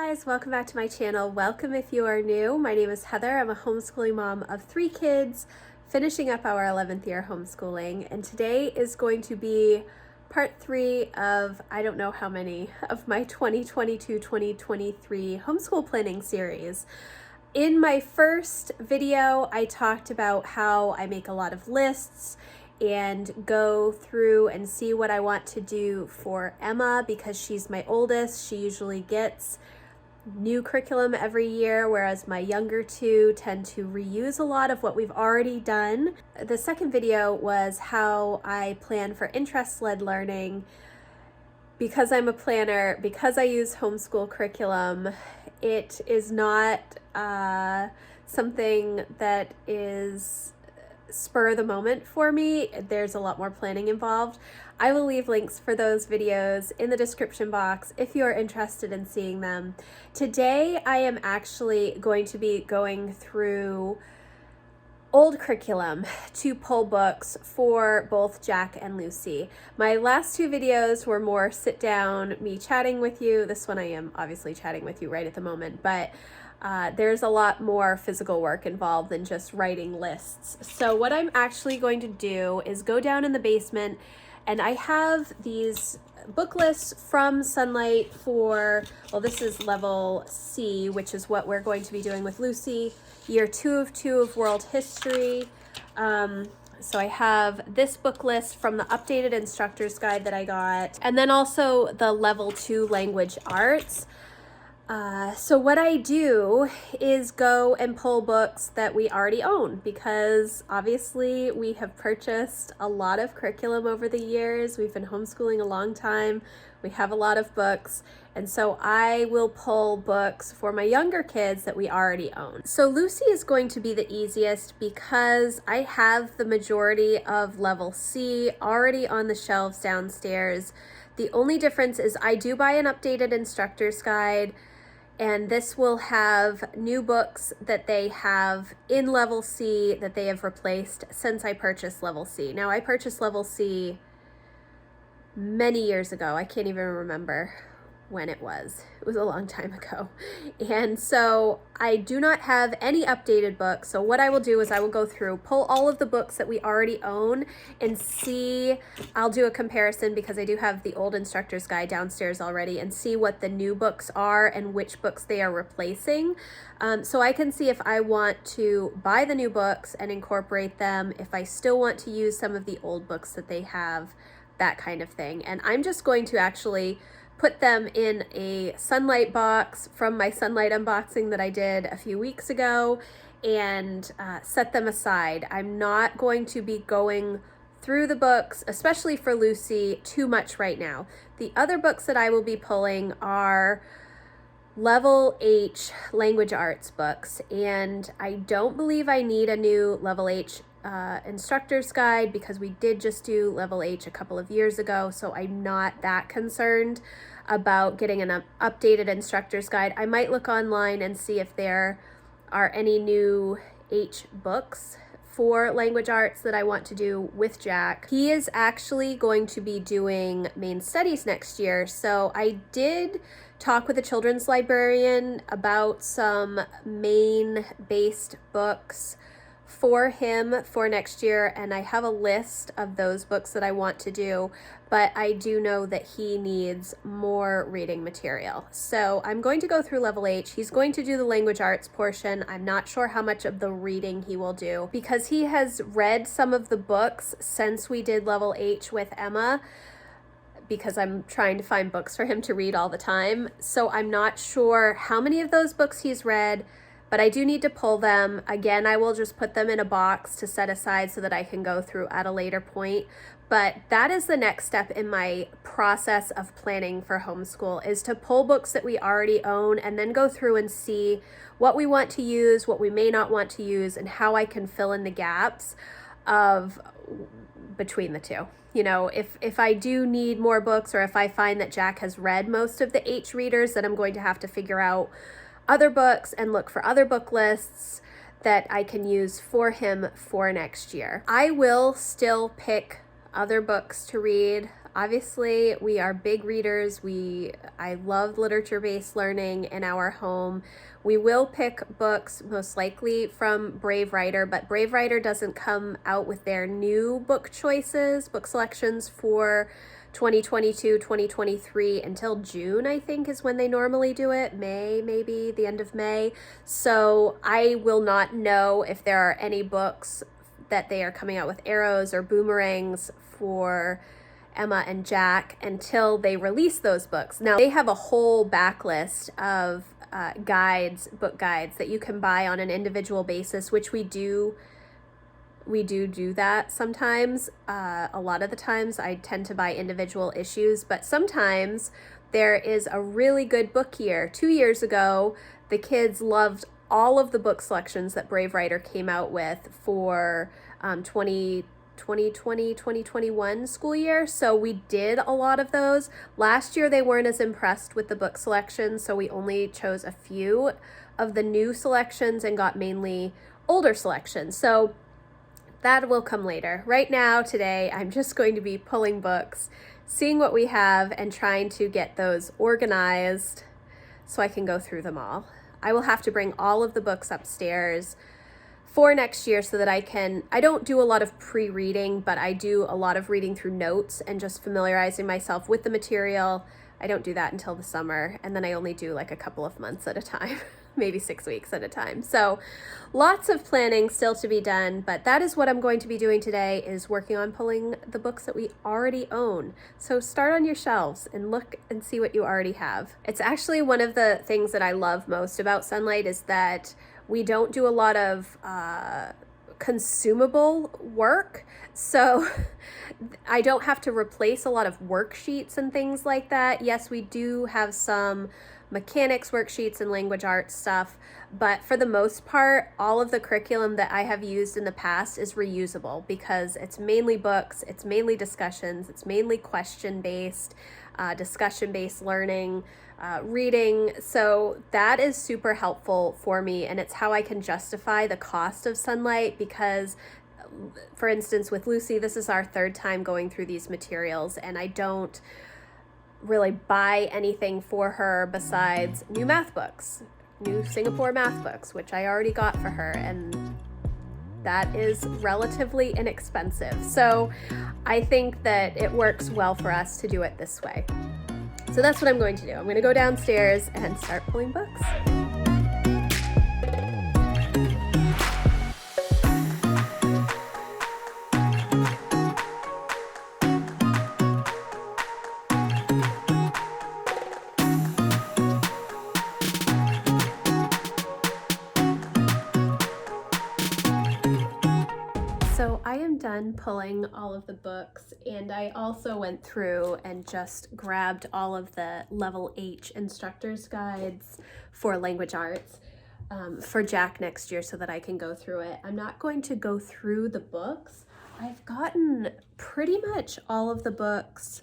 guys, welcome back to my channel. Welcome if you are new. My name is Heather. I'm a homeschooling mom of 3 kids, finishing up our 11th year homeschooling, and today is going to be part 3 of I don't know how many of my 2022-2023 homeschool planning series. In my first video, I talked about how I make a lot of lists and go through and see what I want to do for Emma because she's my oldest. She usually gets new curriculum every year, whereas my younger two tend to reuse a lot of what we've already done. The second video was how I plan for interest-led learning. Because I'm a planner, because I use homeschool curriculum, it is not something that is spur of the moment for me. There's a lot more planning involved. I will leave links for those videos in the description box if you're interested in seeing them. Today I am actually going to be going through old curriculum to pull books for both Jack and Lucy. My last 2 videos were more sit down, me chatting with you. This one I am obviously chatting with you right at the moment, but there's a lot more physical work involved than just writing lists. So what I'm actually going to do is go down in the basement, and I have these book lists from Sunlight for, well, this is level C, which is what we're going to be doing with Lucy, year 2 of 2 of world history. So I have this book list from the updated instructor's guide that I got, and then also the level 2 language arts. So what I do is go and pull books that we already own, because obviously we have purchased a lot of curriculum over the years. We've been homeschooling a long time. We have a lot of books, and so I will pull books for my younger kids that we already own. So Lucy is going to be the easiest because I have the majority of level C already on the shelves downstairs. The only difference is I do buy an updated instructor's guide, and this will have new books that they have in level C that they have replaced since I purchased level C. Now, I purchased level C many years ago. I can't even remember when it was. It was a long time ago. And so I do not have any updated books. So what I will do is I will go through, pull all of the books that we already own and see, I'll do a comparison because I do have the old instructor's guide downstairs already, and see what the new books are and which books they are replacing. So I can see if I want to buy the new books and incorporate them, if I still want to use some of the old books that they have, that kind of thing. And I'm just going to actually put them in a Sunlight box from my Sunlight unboxing that I did a few weeks ago, and set them aside. I'm not going to be going through the books, especially for Lucy, too much right now. The other books that I will be pulling are level H language arts books, and I don't believe I need a new level H instructor's guide because we did just do level H a couple of years ago, so I'm not that concerned about getting an updated instructor's guide. I might look online and see if there are any new H books for language arts that I want to do with Jack. He is actually going to be doing main studies next year, so I did talk with a children's librarian about some main-based books for him for next year, and I have a list of those books that I want to do, but I do know that he needs more reading material. So I'm going to go through level H. He's going to do the language arts portion. I'm not sure how much of the reading he will do because he has read some of the books since we did level H with Emma, because I'm trying to find books for him to read all the time. So I'm not sure how many of those books he's read, but I do need to pull them. Again, I will just put them in a box to set aside so that I can go through at a later point. But that is the next step in my process of planning for homeschool, is to pull books that we already own and then go through and see what we want to use, what we may not want to use, and how I can fill in the gaps of between the two. You know, if I do need more books, or if I find that Jack has read most of the H readers, then I'm going to have to figure out other books and look for other book lists that I can use for him for next year. I will still pick other books to read. Obviously, we are big readers. I love literature-based learning in our home. We will pick books most likely from Brave Writer, but Brave Writer doesn't come out with their new book choices, book selections for 2022, 2023 until June, I think, is when they normally do it. May, maybe the end of May. So I will not know if there are any books that they are coming out with arrows or boomerangs for Emma and Jack until they release those books. Now, they have a whole backlist of book guides that you can buy on an individual basis, which we do that sometimes. A lot of the times I tend to buy individual issues, but sometimes there is a really good book year. 2 years ago, the kids loved all of the book selections that Brave Writer came out with for 2020-2021 school year. So we did a lot of those. Last year they weren't as impressed with the book selections, so we only chose a few of the new selections and got mainly older selections. So that will come later. Right now, today, I'm just going to be pulling books, seeing what we have, and trying to get those organized so I can go through them all. I will have to bring all of the books upstairs for next year so that I don't do a lot of pre-reading, but I do a lot of reading through notes and just familiarizing myself with the material. I don't do that until the summer, and then I only do like a couple of months at a time, maybe 6 weeks at a time. So lots of planning still to be done, but that is what I'm going to be doing today, is working on pulling the books that we already own. So start on your shelves and look and see what you already have. It's actually one of the things that I love most about Sunlight is that we don't do a lot of consumable work. So I don't have to replace a lot of worksheets and things like that. Yes, we do have some mechanics worksheets and language arts stuff, but for the most part, all of the curriculum that I have used in the past is reusable because it's mainly books, it's mainly discussions, it's mainly question-based, discussion-based learning, reading. So that is super helpful for me, and it's how I can justify the cost of Sunlight because, for instance, with Lucy, this is our third time going through these materials, and I don't really buy anything for her besides new math books, new Singapore math books, which I already got for her, and that is relatively inexpensive. So I think that it works well for us to do it this way. So that's what I'm going to do. I'm going to go downstairs and start pulling books. So I am done pulling all of the books, and I also went through and just grabbed all of the level H instructor's guides for language arts for Jack next year so that I can go through it. I'm not going to go through the books. I've gotten pretty much all of the books.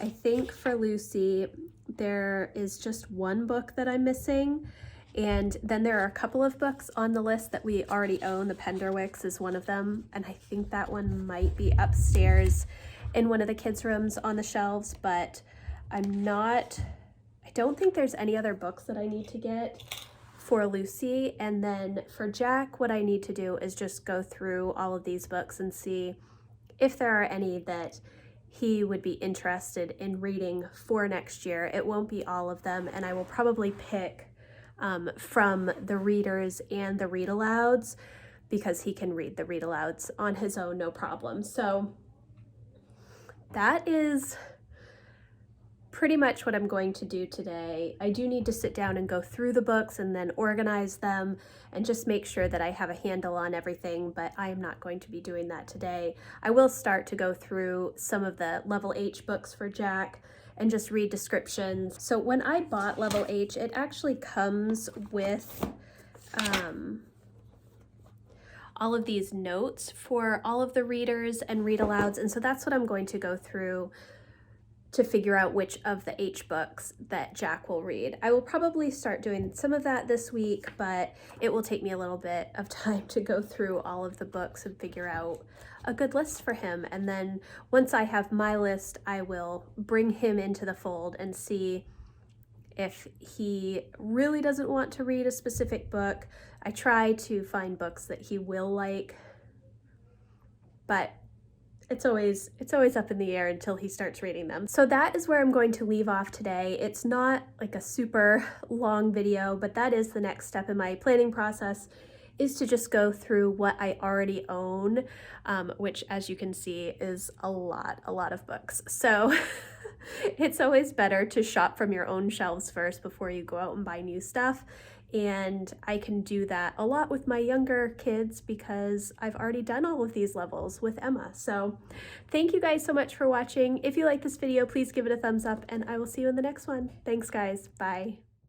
I think for Lucy, there is just one book that I'm missing. And then there are a couple of books on the list that we already own. The Penderwicks is one of them, and I think that one might be upstairs in one of the kids' rooms on the shelves, but I don't think there's any other books that I need to get for Lucy. And then for Jack, what I need to do is just go through all of these books and see if there are any that he would be interested in reading for next year. It won't be all of them, and I will probably pick from the readers and the read alouds because he can read the read alouds on his own, no problem. So that is pretty much what I'm going to do today. I do need to sit down and go through the books and then organize them and just make sure that I have a handle on everything, but I am not going to be doing that today. I will start to go through some of the level H books for Jack and just read descriptions. So when I bought level H, it actually comes with all of these notes for all of the readers and read alouds. And so that's what I'm going to go through to figure out which of the H books that Jack will read. I will probably start doing some of that this week, but it will take me a little bit of time to go through all of the books and figure out a good list for him. And then once I have my list, I will bring him into the fold and see if he really doesn't want to read a specific book. I try to find books that he will like, but it's always up in the air until he starts reading them. So that is where I'm going to leave off today. It's not like a super long video, but that is the next step in my planning process, is to just go through what I already own, which, as you can see, is a lot of books. So it's always better to shop from your own shelves first before you go out and buy new stuff. And I can do that a lot with my younger kids because I've already done all of these levels with Emma. So thank you guys so much for watching. If you like this video, please give it a thumbs up, and I will see you in the next one. Thanks, guys. Bye.